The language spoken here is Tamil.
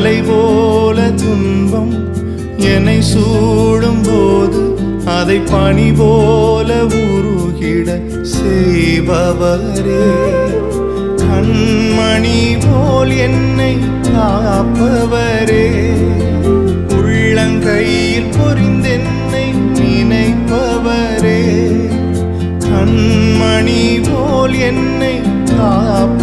மலை போல துன்பம் என்னை சூடும் போது அதை பனி போல உருகிட செய்பவரே, கண்மணி போல் என்னை காப்பவரே, உள்ளங்கையில் பொறிந்தென்னை நினைப்பவரே, கண்மணி போல் என்னை காப்பவரே,